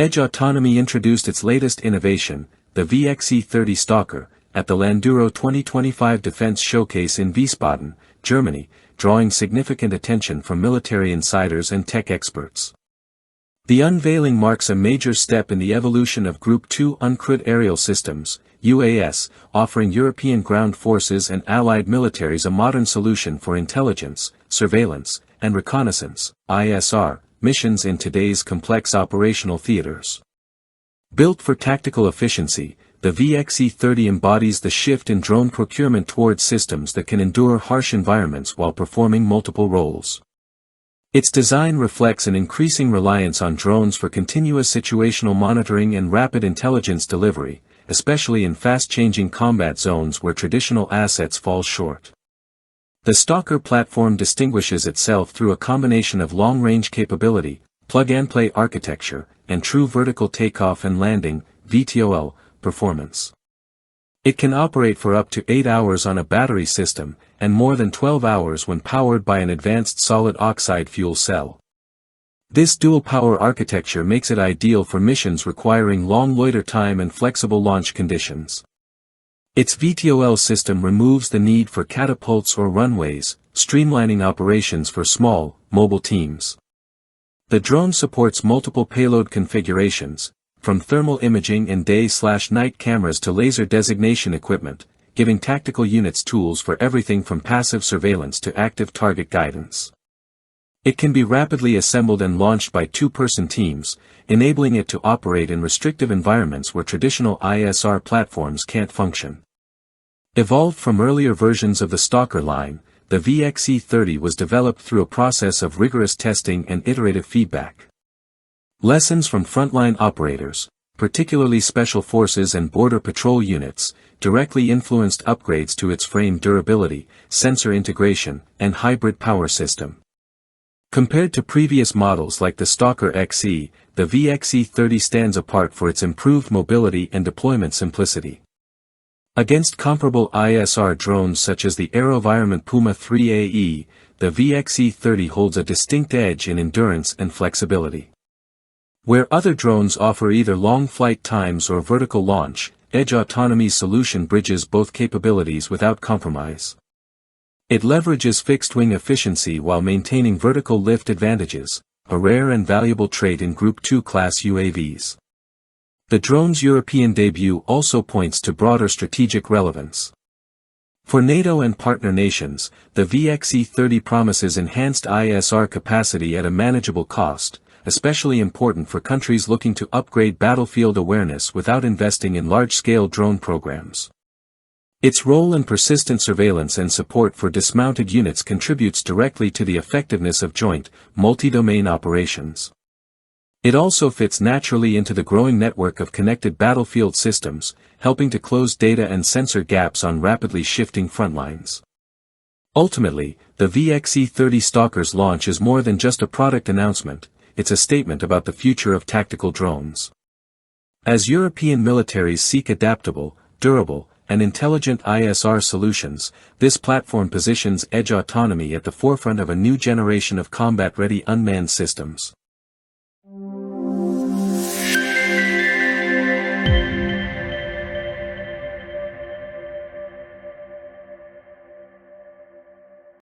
Edge Autonomy introduced its latest innovation, the VXE30 Stalker, at the LANDEURO 2025 Defense Showcase in Wiesbaden, Germany, drawing significant attention from military insiders and tech experts. The unveiling marks a major step in the evolution of Group 2 uncrewed aerial systems, UAS, offering European ground forces and allied militaries a modern solution for intelligence, surveillance, and reconnaissance, ISR, missions in today's complex operational theaters. Built for tactical efficiency, the VXE30 embodies the shift in drone procurement towards systems that can endure harsh environments while performing multiple roles. Its design reflects an increasing reliance on drones for continuous situational monitoring and rapid intelligence delivery, especially in fast-changing combat zones where traditional assets fall short. The Stalker platform distinguishes itself through a combination of long-range capability, plug-and-play architecture, and true vertical takeoff and landing, VTOL, performance. It can operate for up to 8 hours on a battery system, and more than 12 hours when powered by an advanced solid oxide fuel cell. This dual-power architecture makes it ideal for missions requiring long loiter time and flexible launch conditions. Its VTOL system removes the need for catapults or runways, streamlining operations for small, mobile teams. The drone supports multiple payload configurations, from thermal imaging and day/night cameras to laser designation equipment, giving tactical units tools for everything from passive surveillance to active target guidance. It can be rapidly assembled and launched by two-person teams, enabling it to operate in restrictive environments where traditional ISR platforms can't function. Evolved from earlier versions of the Stalker line, the VXE30 was developed through a process of rigorous testing and iterative feedback. Lessons from frontline operators, particularly Special Forces and Border Patrol units, directly influenced upgrades to its frame durability, sensor integration, and hybrid power system. Compared to previous models like the Stalker XE, the VXE30 stands apart for its improved mobility and deployment simplicity. Against comparable ISR drones such as the AeroVironment Puma 3AE, the VXE30 holds a distinct edge in endurance and flexibility. Where other drones offer either long flight times or vertical launch, Edge Autonomy's solution bridges both capabilities without compromise. It leverages fixed-wing efficiency while maintaining vertical lift advantages, a rare and valuable trait in Group 2 class UAVs. The drone's European debut also points to broader strategic relevance. For NATO and partner nations, the VXE30 promises enhanced ISR capacity at a manageable cost, especially important for countries looking to upgrade battlefield awareness without investing in large-scale drone programs. Its role in persistent surveillance and support for dismounted units contributes directly to the effectiveness of joint, multi-domain operations. It also fits naturally into the growing network of connected battlefield systems, helping to close data and sensor gaps on rapidly shifting frontlines. Ultimately, the VXE30 Stalker's launch is more than just a product announcement, it's a statement about the future of tactical drones. As European militaries seek adaptable, durable, and intelligent ISR solutions, this platform positions Edge Autonomy at the forefront of a new generation of combat-ready unmanned systems.